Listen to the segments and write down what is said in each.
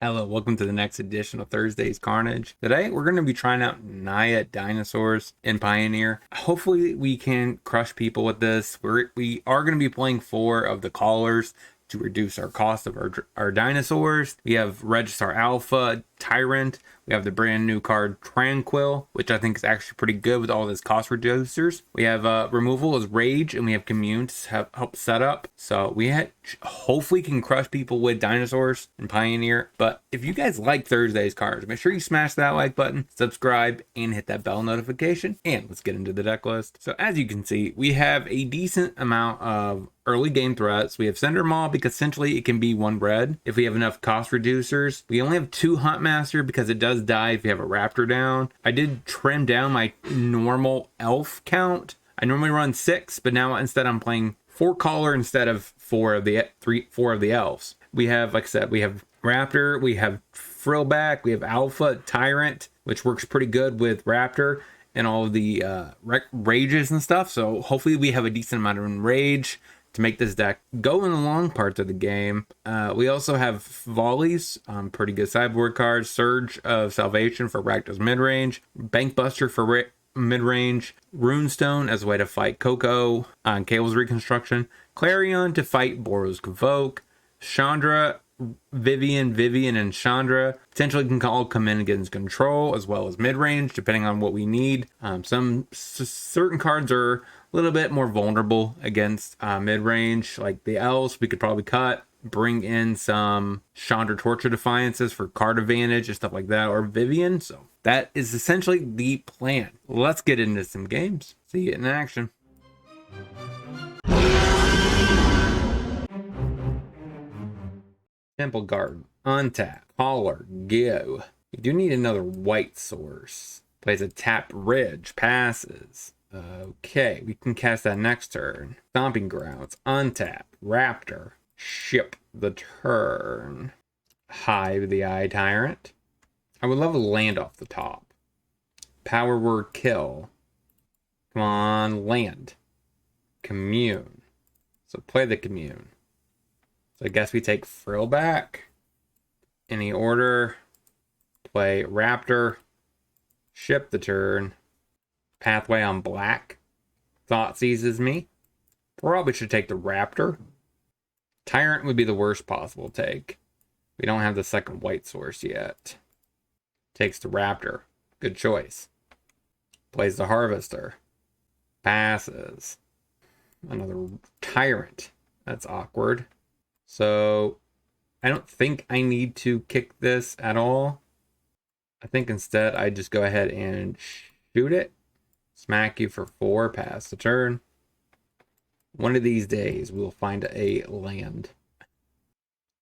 Hello, welcome to the next edition of Thursday's Carnage. Today, we're going to be trying out Naya Dinosaurs in Pioneer. Hopefully, we can crush people with this. We are going to be playing 4 of the callers to reduce our cost of our dinosaurs. We have Registar Alpha, Tyrant. We have the brand new card Tranquil, which I think is actually pretty good with all this cost reducers. We have removal as Rage, and we have Commune to help set up. So we hopefully can crush people with dinosaurs in Pioneer. But if you guys like Thursday's cards, make sure you smash that like button, subscribe, and hit that bell notification. And let's get into the deck list. So as you can see, we have a decent amount of early game threats. We have Cinder Maw because essentially it can be 1 red if we have enough cost reducers. We only have 2 Huntmaster because it does die if you have a Raptor down. I did trim down my normal elf count. I normally run 6, but now instead I'm playing 4 caller instead of 4 of the elves. We have, like I said, we have Raptor, we have Frillback, we have Alpha, Tyrant, which works pretty good with Raptor and all of the rages and stuff. So hopefully we have a decent amount of rage to make this deck go in the long parts of the game. We also have Volleys, pretty good sideboard cards. Surge of Salvation for Rakdos midrange. Bankbuster for midrange. Runestone as a way to fight Coco on Cable's Reconstruction. Clarion to fight Boros Convoke. Chandra, Vivian, and Chandra potentially can all come in against control as well as mid-range, depending on what we need. Certain cards are a little bit more vulnerable against mid-range, like the elves we could probably cut, bring in some Chandra Torture Defiances for card advantage and stuff like that, or Vivian. So that is essentially the plan. Let's get into some games. See you in action. Temple Garden, untap, caller, go. We do need another white source. Plays a tapped Ridge, passes. Okay, we can cast that next turn. Stomping Grounds, untap, Raptor, ship the turn. Hive the Eye Tyrant. I would love a land off the top. Power Word Kill. Come on, land. Commune. So play the Commune. So I guess we take Frillback. Any order. Play Raptor. Ship the turn. Pathway on black. Thought seizes me. Probably should take the Raptor. Tyrant would be the worst possible take. We don't have the second white source yet. Takes the Raptor. Good choice. Plays the Harvester. Passes. Another Tyrant. That's awkward. So I don't think I need to kick this at all. I think instead I just go ahead and shoot it. Smack you for 4, pass the turn. One of these days we'll find a land.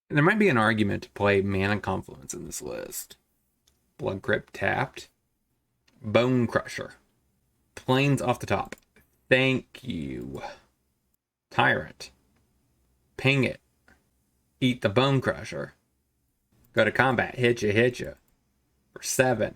And there might be an argument to play Mana Confluence in this list. Blood Crypt tapped. Bone Crusher. Plains off the top. Thank you. Tyrant. Ping it. Eat the Bone Crusher. Go to combat. Hit you. For 7.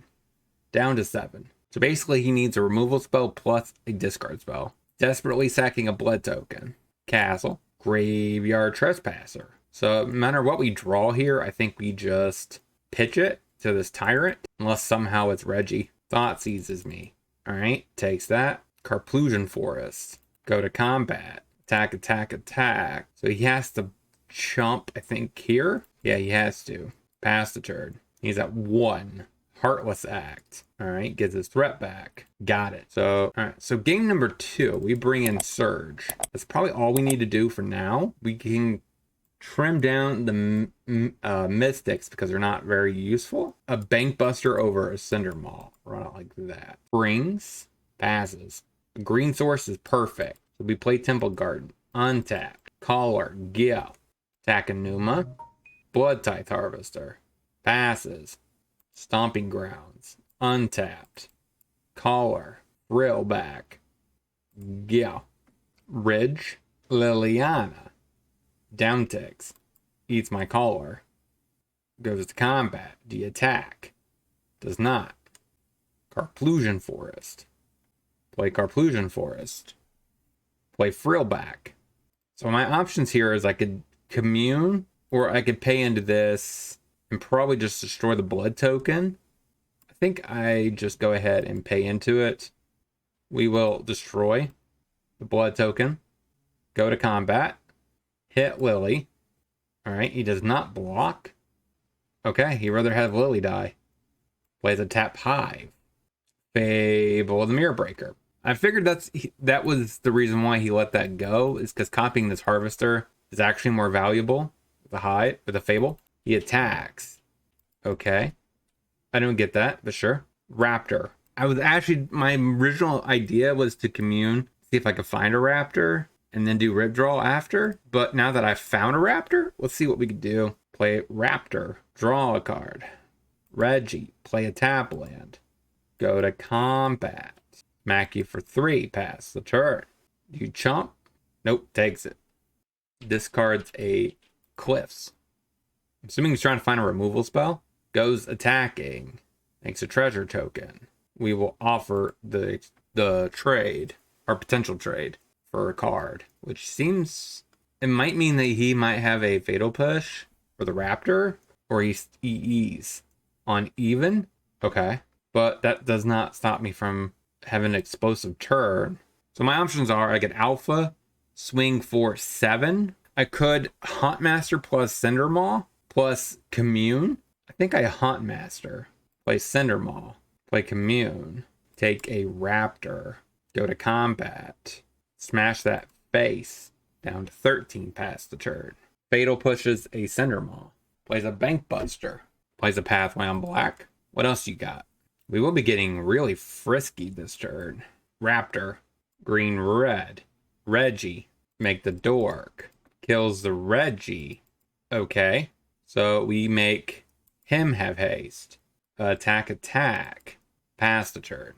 Down to 7. So basically he needs a removal spell plus a discard spell. Desperately sacking a blood token. Castle. Graveyard Trespasser. So no matter what we draw here, I think we just pitch it to this Tyrant. Unless somehow it's Reggie. Thought seizes me. Alright, takes that. Carplusion Forest. Go to combat. Attack. So he has to chump, I think, here. Yeah, he has to. Pass the turn. He's at 1. Heartless Act. Alright, gets his threat back. Got it. So, alright. So game number 2, we bring in Surge. That's probably all we need to do for now. We can trim down the Mystics because they're not very useful. A Bankbuster over a Cinder Maw. Run it like that. Brings. Passes. The green source is perfect. So we play Temple Garden. Untapped. Caller. Go. Attack Enuma. Blood Tithe Harvester. Passes. Stomping Grounds. Untapped. Caller. Frillback. Go. Ridge. Liliana. Downticks. Eats my caller. Goes to combat. De-attack. Does not. Carplusion Forest. Play Carplusion Forest. Play Frillback. So my options here is I could commune, or I could pay into this and probably just destroy the blood token. I think I just go ahead and pay into it. We will destroy the blood token, go to combat, hit Lily. All right, he does not block. Okay, he'd rather have Lily die. Plays a tap Hive. Fable of the Mirror Breaker. I figured that was the reason why he let that go, is because copying this Harvester is actually more valuable with the Hive, with the Fable. He attacks. Okay. I don't get that, but sure. Raptor. My original idea was to commune, see if I could find a Raptor, and then do Rip Draw after. But now that I've found a Raptor, let's see what we can do. Play Raptor. Draw a card. Reggie. Play a tap land. Go to combat. Smack you for 3. Pass the turn. You chump. Nope, takes it. Discards a Cliffs. I'm assuming he's trying to find a removal spell. Goes attacking. Makes a treasure token. We will offer the trade, or potential trade, for a card, which seems, it might mean that he might have a Fatal Push for the Raptor, or he's EEs on even. Okay, but that does not stop me from having an explosive turn. So my options are, I get Alpha, swing for 7. I could Huntmaster plus Cindermaw plus Commune. I think I Huntmaster, play Cindermaw, play Commune, take a Raptor, go to combat, smash that face down to 13 past the turn. Fatal pushes a Cindermaw, plays a Bankbuster, plays a Pathway on black. What else you got? We will be getting really frisky this turn. Raptor, green red, Reggie, make the dork, kills the Reggie. Okay, so we make him have haste. Attack, pass the turn.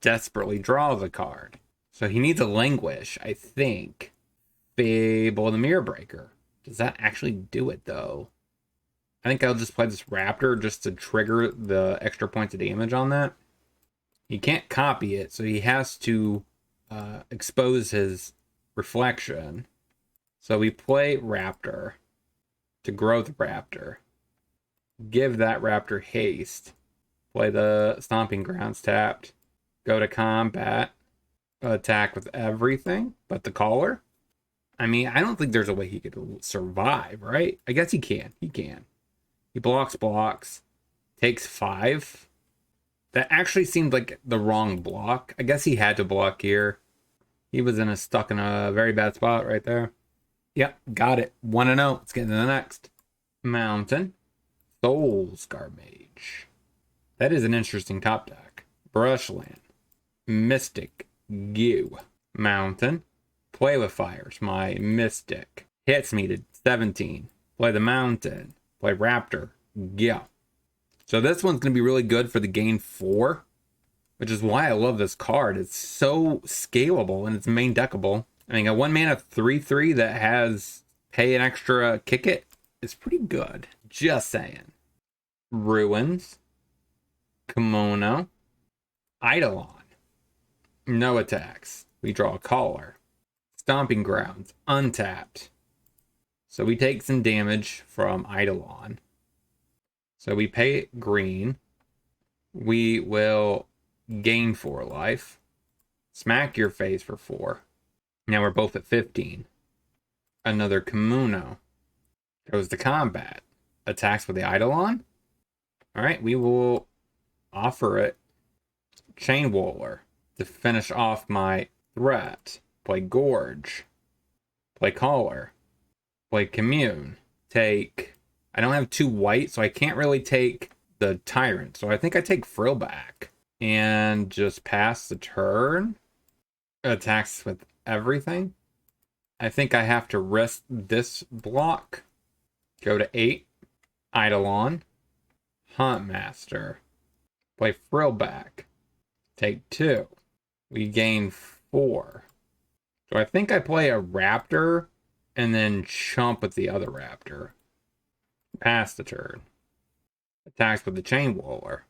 Desperately draw the card. So he needs a Languish, I think. Fable of the Mirror Breaker. Does that actually do it, though? I think I'll just play this Raptor just to trigger the extra points of damage on that. He can't copy it, so he has to expose his reflection. So we play Raptor to grow the Raptor. Give that Raptor haste. Play the Stomping Grounds tapped. Go to combat. Attack with everything but the Caller. I mean, I don't think there's a way he could survive, right? I guess he can. He can. He blocks. Takes 5. That actually seemed like the wrong block. I guess he had to block here. He was stuck in a very bad spot right there. Yep, got it. 1-0. Let's get into the next. Mountain. Soulscar Mage. That is an interesting top deck. Brushland. Mystic. Goo. Mountain. Play with Fires. My Mystic. Hits me to 17. Play the Mountain. Play Raptor. Yeah. So this one's going to be really good for the gain 4. Which is why I love this card. It's so scalable and it's main deckable. I mean, a 1-mana 3/3 that has pay an extra kick it is pretty good. Just saying. Ruins. Kimono. Eidolon. No attacks. We draw a Caller. Stomping Grounds. Untapped. So we take some damage from Eidolon. So we pay green. We will gain 4 life. Smack your face for 4. Now we're both at 15. Another Kimono. Goes to combat. Attacks with the Eidolon. Alright, we will offer it Chain Whirler to finish off my threat. Play Gorge. Play Caller. Play Commune. Take... I don't have 2 white, so I can't really take the Tyrant. So I think I take Frillback. And just pass the turn. Attacks with everything. I think I have to risk this block. Go to 8. Eidolon. Huntmaster. Play Frillback. Take 2. We gain 4. So I think I play a Raptor and then chump with the other Raptor. Pass the turn. Attacks with the Chain Whirler.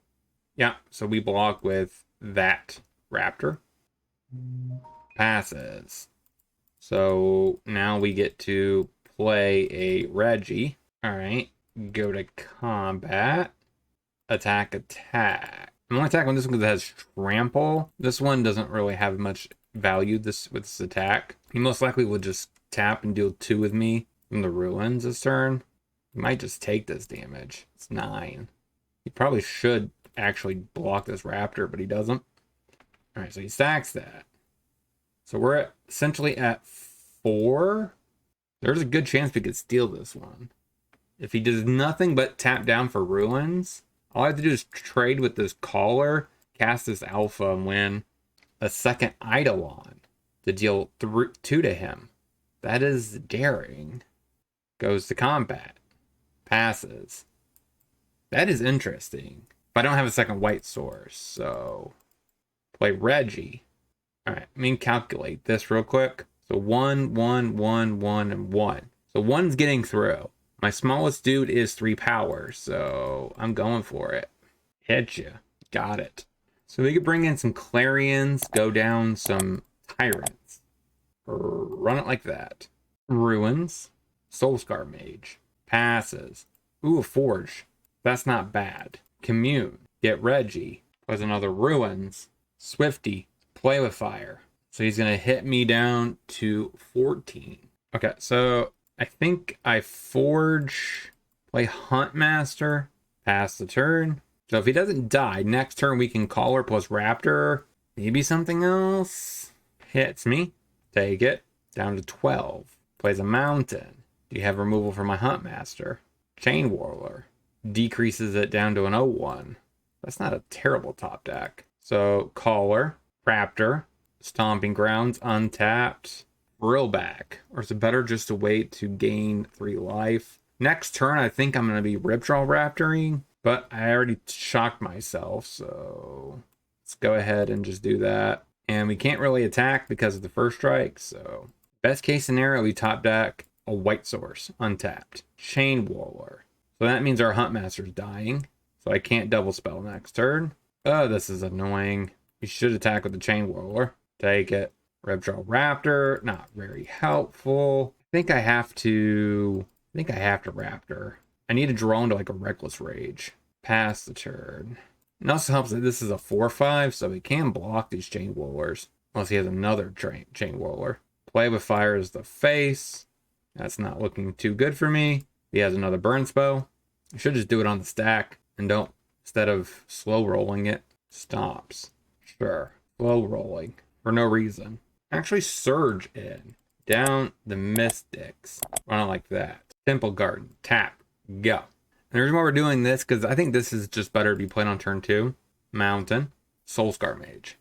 Yeah, so we block with that Raptor. Passes. So now we get to play a Reggie. Alright. go to combat, attack, attack. I'm only attacking this one because it has trample. This one doesn't really have much value with this attack. He most likely will just tap and deal 2 with me from the ruins this turn. He might just take this damage. It's 9. He probably should actually block this raptor, but he doesn't. All right, so he stacks that. So we're essentially at 4. There's a good chance we could steal this one. If he does nothing but tap down for ruins, all I have to do is trade with this caller, cast this alpha, and win a second Eidolon to deal 2 to him. That is daring. Goes to combat. Passes. That is interesting. But I don't have a second white source, so play Reggie. All right, let me calculate this real quick. So 1, 1, 1, 1, and 1. So 1's getting through. My smallest dude is 3 power, so I'm going for it. Hit you. Got it. So we could bring in some Clarions, go down some Tyrants. Run it like that. Ruins. Soulscar Mage. Passes. Ooh, a Forge. That's not bad. Commune. Get Reggie. Plays another Ruins. Swifty. Play with Fire. So he's going to hit me down to 14. Okay, so I think I Forge, play Huntmaster, pass the turn. So if he doesn't die, next turn we can Caller plus Raptor. Maybe something else. Hits me. Take it. Down to 12. Plays a Mountain. Do you have removal for my Huntmaster? Chain Whirler. Decreases it down to an 0-1. That's not a terrible top deck. So Caller, Raptor, Stomping Grounds, untapped. Drillback. Or is it better just to wait to gain 3 life? Next turn, I think I'm going to be Ripjaw Raptoring, but I already shocked myself, so let's go ahead and just do that. And we can't really attack because of the first strike, so best case scenario, we top deck a white source, untapped. Chain Whirler. So that means our Huntmaster's dying, so I can't double spell next turn. Oh, this is annoying. We should attack with the Chain Whirler. Take it. Ripjaw Raptor, not very helpful. I think I have to Raptor. I need to draw into like a Reckless Rage. Pass the turn. It also helps that this is a 4/5, so he can block these Chain Whirlers. Unless he has another Chain Whirler. Play with Fire is the face. That's not looking too good for me. He has another Burn Spell. I should just do it on the stack and don't, instead of slow rolling it, stops. Sure, slow rolling for no reason. Actually surge in. Down the Mystics. Run it like that. Temple Garden. Tap. Go. And the reason why we're doing this, because I think this is just better to be played on turn 2. Mountain. Soulscar Mage.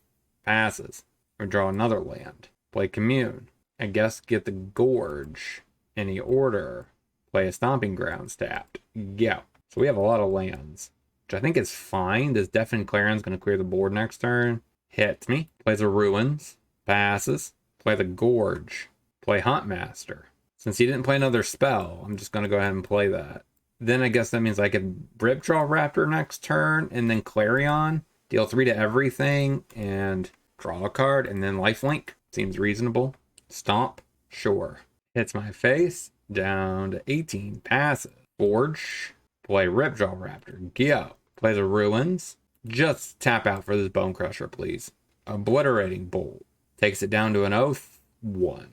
Passes. Or draw another land. Play Commune. I guess get the Gorge. Any order. Play a Stomping Grounds tapped. Go. So we have a lot of lands, which I think is fine. This Deafening Clarion's going to clear the board next turn. Hits me. Plays a Ruins. Passes. Play the Gorge. Play Huntmaster. Since he didn't play another spell, I'm just going to go ahead and play that. Then I guess that means I could Ripjaw Raptor next turn, and then Clarion. Deal 3 to everything, and draw a card, and then Lifelink. Seems reasonable. Stomp. Sure. Hits my face. Down to 18. Passes. Forge. Play Ripjaw Raptor. Go. Play the Ruins. Just tap out for this Bone Crusher, please. Obliterating Bolt. Takes it down to an 0-1.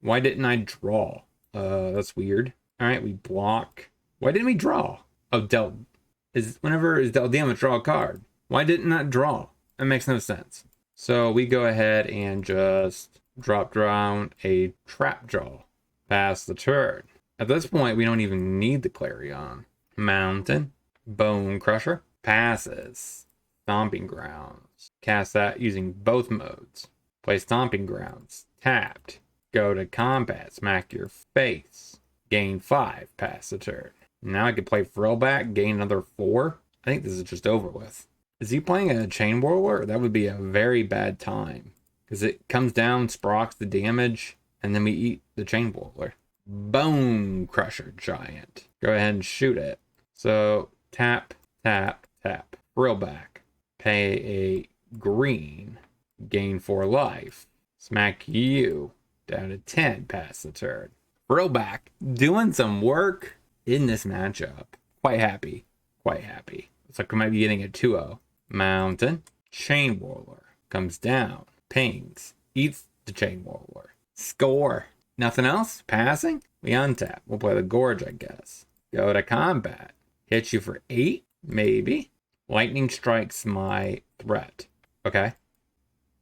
Why didn't I draw? That's weird. Alright, we block. Why didn't we draw? Oh, whenever is dealt damage, draw a card. Why didn't that draw? That makes no sense. So we go ahead and just drop down a Trap Jaw. Pass the turn. At this point, we don't even need the Clarion. Mountain. Bone Crusher. Passes. Stomping Grounds. Cast that using both modes. Play Stomping Grounds. Tapped. Go to combat. Smack your face. Gain 5. Pass the turn. Now I can play Frillback. Gain another 4. I think this is just over with. Is he playing a Chain Whirler? That would be a very bad time. Because it comes down, sprocs the damage, and then we eat the Chain Whirler. Bone Crusher Giant. Go ahead and shoot it. So tap, tap, tap. Frillback. Pay a green. Gain 4 life. Smack you. Down to 10. Pass the turn. Frillback doing some work in this matchup. Quite happy. Quite happy. Looks like we might be getting a 2-0. Mountain. Chain Whirler. Comes down. Pings. Eats the Chain Whirler. Score. Nothing else? Passing? We untap. We'll play the Gorge, I guess. Go to combat. Hit you for 8? Maybe. Lightning strikes my threat. Okay.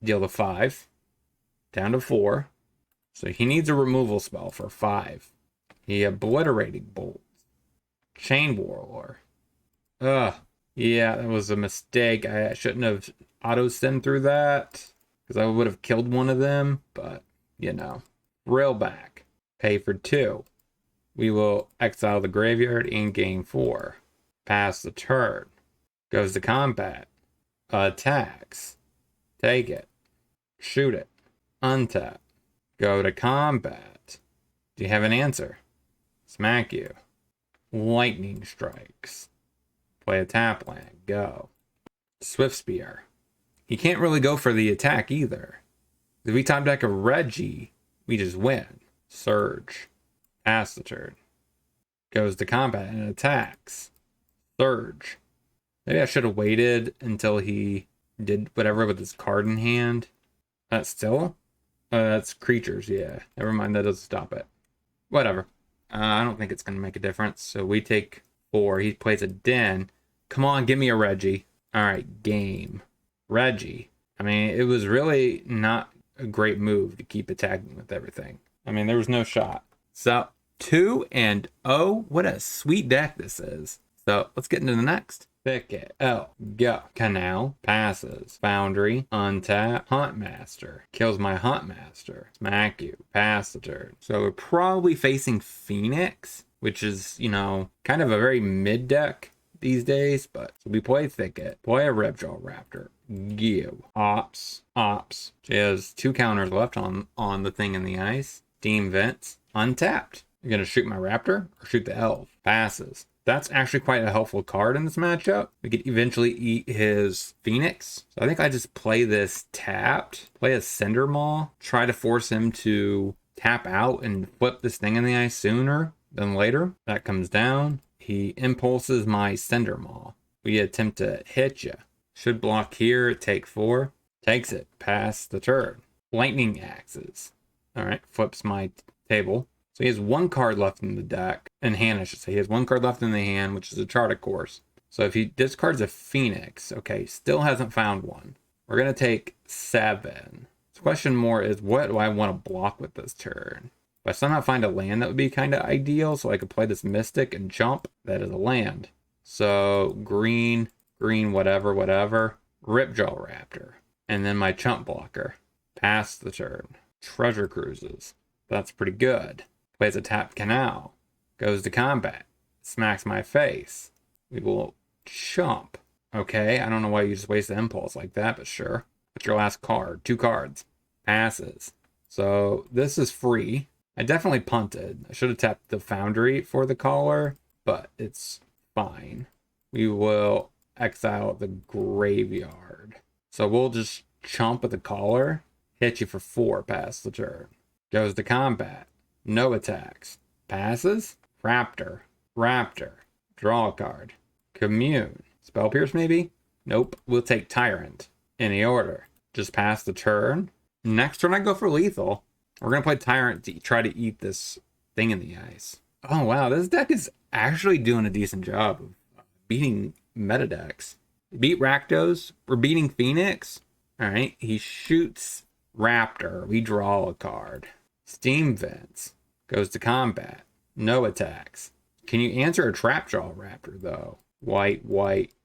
Deal to 5. Down to 4. So he needs a removal spell for 5. He obliterating bolts. Chain Whirler. Ugh. Yeah, that was a mistake. I shouldn't have auto-stemmed through that, because I would have killed one of them, but, you know. Rail back. Pay for 2. We will exile the graveyard and gain 4. Pass the turn. Goes to combat. Attacks. Take it. Shoot it. Untap. Go to combat. Do you have an answer? Smack you. Lightning strikes. Play a tap land. Go. Swift Spear. He can't really go for the attack either. If we top deck a Reggie, we just win. Surge. Pass the turn. Goes to combat and attacks. Surge. Maybe I should have waited until he did whatever with his card in hand. That's still? That's creatures, yeah. Never mind, that doesn't stop it. Whatever. I don't think it's going to make a difference. So we take 4. He plays a Den. Come on, give me a Reggie. Alright, game. Reggie. I mean, it was really not a great move to keep attacking with everything. I mean, there was no shot. So, 2-0. What a sweet deck this is. So, let's get into the next. Pick it. Go. Canal. Passes. Foundry. Untap. Huntmaster. Kills my Huntmaster. Smack you. Pass the turn. So we're probably facing Phoenix, which is, you know, kind of a very mid deck these days. But so we play Thicket. Play a Ripjaw Raptor. Give. Ops. She has 2 counters left on the thing in the ice. Steam Vents. Untapped. You're going to shoot my Raptor or shoot the Elf? Passes. That's actually quite a helpful card in this matchup. We could eventually eat his Phoenix. So I think I just play this tapped. Play a Cinder Maw. Try to force him to tap out and flip this thing in the ice sooner than later. That comes down. He impulses my Cinder Maw. We attempt to hit you. Should block here. Take 4. Takes it. Pass the turn. Lightning Axes. Alright. Flips my table. So he has 1 card left in the deck, in hand I should say. He has 1 card left in the hand, which is a Chart of Course. So if he discards a Phoenix, okay, still hasn't found one. We're going to take 7. The question more is, what do I want to block with this turn? If I somehow find a land, that would be kind of ideal, so I could play this Mystic and jump. That is a land. So green, whatever. Ripjaw Raptor. And then my chump blocker. Pass the turn. Treasure Cruises. That's pretty good. Plays a tapped Canal. Goes to combat. Smacks my face. We will chump. Okay, I don't know why you just waste the impulse like that, but sure. What's your last card? 2 cards. Passes. So this is free. I definitely punted. I should have tapped the Foundry for the Caller, but it's fine. We will exile the Graveyard. So we'll just chump with the Caller. Hit you for 4 past the turn. Goes to combat. No attacks. Passes. Raptor. Draw a card. Commune. Spell Pierce maybe? Nope. We'll take Tyrant. Any order. Just pass the turn. Next turn I go for lethal. We're going to play Tyrant to try to eat this thing in the ice. Oh wow, this deck is actually doing a decent job of beating meta decks. Beat Rakdos. We're beating Phoenix. Alright, he shoots Raptor. We draw a card. Steam Vents. Goes to combat. No attacks. Can you answer a Trapjaw Raptor though? White,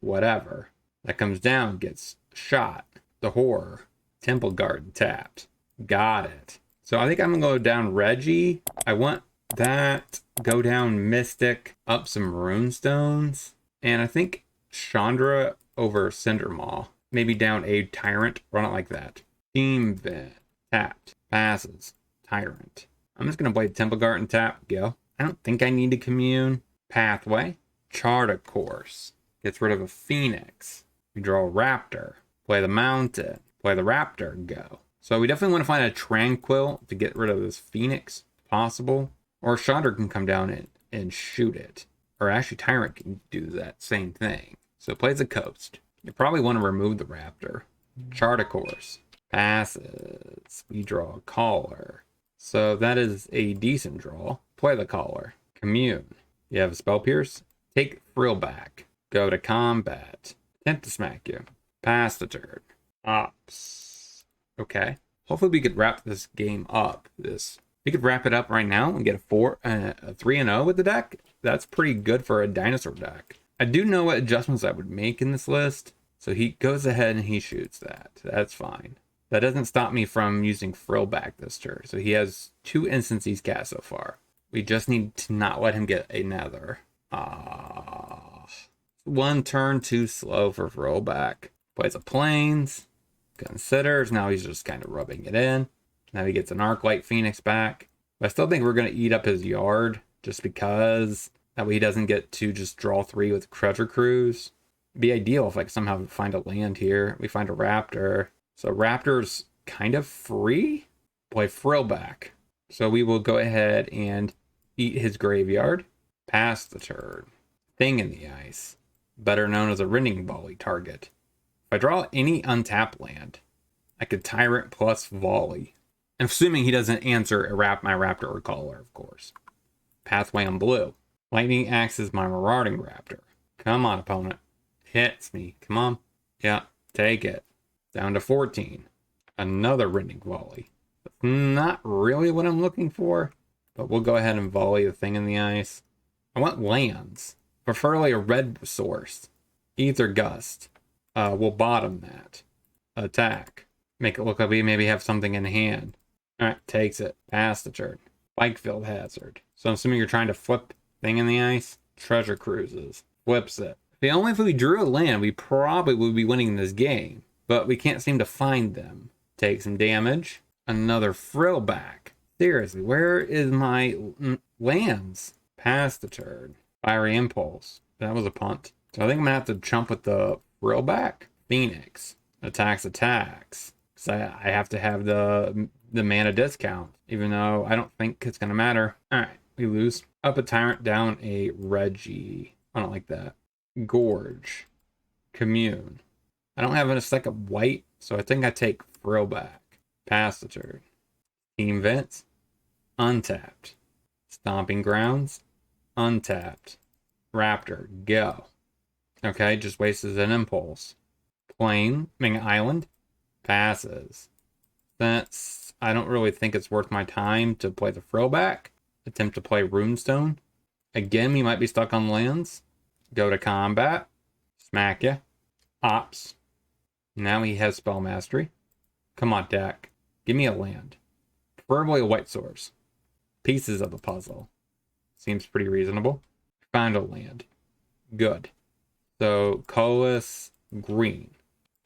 whatever. That comes down, gets shot. The Horror. Temple Garden tapped. Got it. So I think I'm going to go down Reggie. I want that. Go down Mystic. Up some Runestones. And I think Chandra over Cindermaw. Maybe down a Tyrant. Run it like that. Steam Vent. Tapped. Passes. Tyrant. I'm just going to play Temple Garden tap. Go. I don't think I need to commune. Pathway. Chart of Course. Gets rid of a Phoenix. We draw a Raptor. Play the Mountain. Play the Raptor. Go. So we definitely want to find a Tranquil to get rid of this Phoenix, if possible. Or Chandra can come down and shoot it. or actually Tyrant can do that same thing. So it plays a coast. You probably want to remove the Raptor. Chart a course. Passes. We draw a caller. So that is a decent draw. Play the caller. Commune. You have a Spell Pierce. Take Frill back. Go to combat. Attempt to smack you. Pass the turn. Ops. Okay. Hopefully we could wrap this game up. We could wrap it up right now and get a 3-0 with the deck. That's pretty good for a dinosaur deck. I do know what adjustments I would make in this list. So he goes ahead and he shoots that. That's fine. That doesn't stop me from using Frill back this turn. So he has 2 instants he's cast so far. We just need to not let him get another. One turn too slow for Frill back. Plays a Plains. Considers. Now he's just kind of rubbing it in. Now he gets an Arclight Phoenix back. But I still think we're going to eat up his yard just because that way he doesn't get to just draw 3 with Treasure Cruise. It'd be ideal if I could somehow find a land here. We find a Raptor. So Raptor's kind of free. Play Frill back. So we will go ahead and eat his graveyard. Pass the turn. Thing in the Ice. Better known as a Rending Volley target. If I draw any untapped land, I could Tyrant plus Volley. And assuming he doesn't answer my Raptor or Caller, of course. Pathway on blue. Lightning Axe is my Marauding Raptor. Come on, opponent. Hits me. Come on. Yeah, take it. Down to 14. Another Rending Volley. Not really what I'm looking for, but we'll go ahead and volley the Thing in the Ice. I want lands. Preferably a red source. Ether Gust. We'll bottom that. Attack. Make it look like we maybe have something in hand. Alright, takes it. Pass the turn. Spikefield Hazard. So I'm assuming you're trying to flip Thing in the Ice. Treasure Cruises. Flips it. Only if we drew a land, we probably would be winning this game. But we can't seem to find them. Take some damage. Another Frill back. Seriously, where is my lands? Pass the turn. Fiery Impulse. That was a punt. So I think I'm going to have to jump with the Frill back. Phoenix. Attacks. So I have to have the mana discount. Even though I don't think it's going to matter. Alright, we lose. Up a Tyrant, down a Reggie. I don't like that. Gorge. Commune. I don't have a second white, so I think I take Frill back. Pass the turn. Team Vents. Untapped. Stomping Grounds. Untapped. Raptor. Go. Okay, just wastes an impulse. Plane. Ming Island. Passes. I don't really think it's worth my time to play the Frill back. Attempt to play Runestone. Again, we might be stuck on lands. Go to combat. Smack ya. Ops. Now he has Spell Mastery. Come on, deck. Give me a land. Preferably a white source. Pieces of the puzzle. Seems pretty reasonable. Found a land. Good. So, colorless green.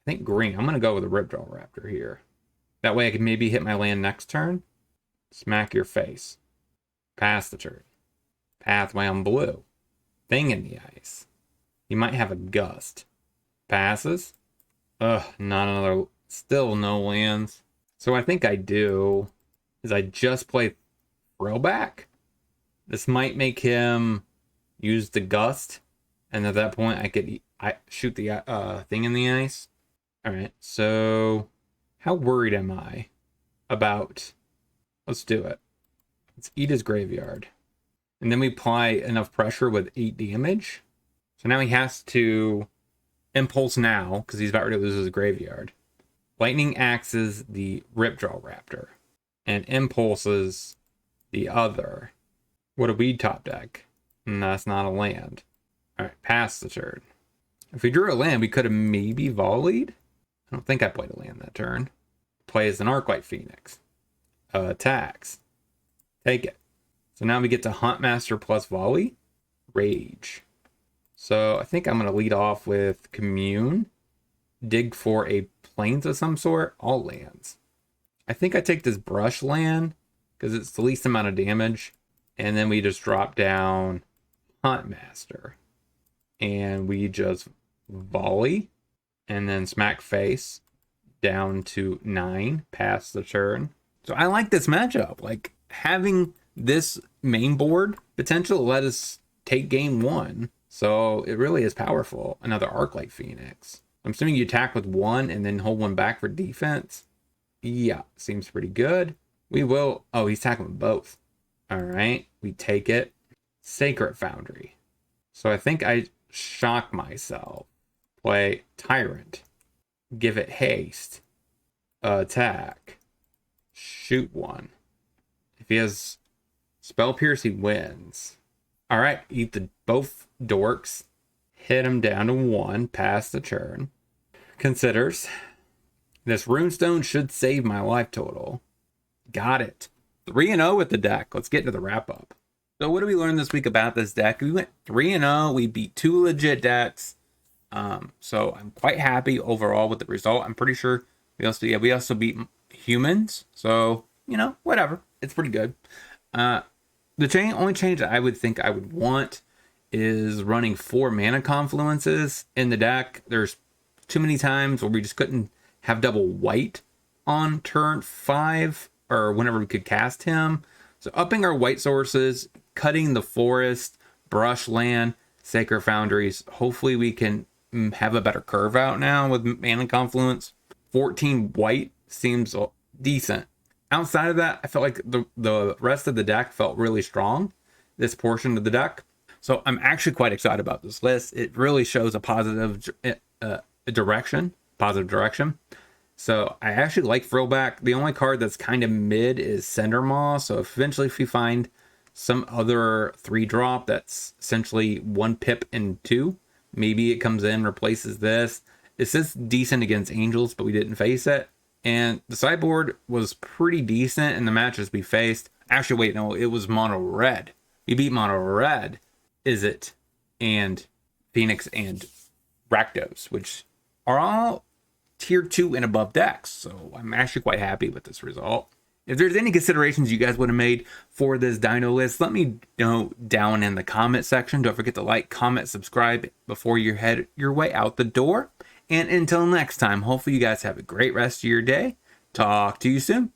I think green. I'm going to go with a Ripjaw Raptor here. That way I can maybe hit my land next turn. Smack your face. Pass the turn. Pathway on blue. Thing in the Ice. You might have a Gust. Passes. Ugh, not another. Still no lands. So I think I do is I just play Frill back. This might make him use the Gust. And at that point I could shoot the Thing in the Ice. Alright, so how worried am I about... Let's do it. Let's eat his graveyard. And then we apply enough pressure with 8 damage. So now he has to impulse now, because he's about ready to lose his graveyard. Lightning axes the Ripjaw Raptor. And impulses the other. What do we top deck? No, that's not a land. Alright, pass the turn. If we drew a land, we could have maybe volleyed. I don't think I played a land that turn. Plays an Arclight Phoenix. Attacks. Take it. So now we get to Huntmaster plus Volley. Rage. So I think I'm going to lead off with Commune. Dig for a Plains of some sort. All lands. I think I take this Brush land because it's the least amount of damage. And then we just drop down Huntmaster. And we just Volley. And then Smack Face. Down to 9. Pass the turn. So I like this matchup. Like having this main board potential let us take game 1. So it really is powerful. Another Arclight Phoenix. I'm assuming you attack with 1 and then hold 1 back for defense. Yeah, seems pretty good. We will... Oh, he's attacking with both. All right, we take it. Sacred Foundry. So I think I shock myself. Play Tyrant. Give it haste. Attack. Shoot 1. If he has Spell Pierce, he wins. All right, eat both dorks. Hit him down to 1, pass the turn. Considers. This runestone should save my life total. Got it. 3-0 with the deck. Let's get into the wrap-up. So what did we learn this week about this deck? We went 3-0. We beat 2 legit decks. So I'm quite happy overall with the result. I'm pretty sure we also beat humans. So, whatever. It's pretty good. The only change that I would think I would want is running 4 mana confluences in the deck. There's too many times where we just couldn't have double white on turn 5 or whenever we could cast him. So upping our white sources, cutting the forest, brush land, sacred foundries. Hopefully we can have a better curve out now with mana confluence. 14 white seems decent. Outside of that, I felt like the rest of the deck felt really strong, this portion of the deck. So I'm actually quite excited about this list. It really shows a positive direction. So I actually like Frillback. The only card that's kind of mid is Cindermaw. So eventually if we find some other 3-drop that's essentially 1 pip and 2, maybe it comes in, replaces this. This is decent against Angels, but we didn't face it. And the sideboard was pretty decent in the matches we faced. Actually, wait, no, it was mono red. We beat mono red, Izzet, and Phoenix and Rakdos, which are all tier 2 and above decks. So I'm actually quite happy with this result. If there's any considerations you guys would have made for this Dino list, let me know down in the comment section. Don't forget to like, comment, subscribe before you head your way out the door. And until next time, hopefully you guys have a great rest of your day. Talk to you soon.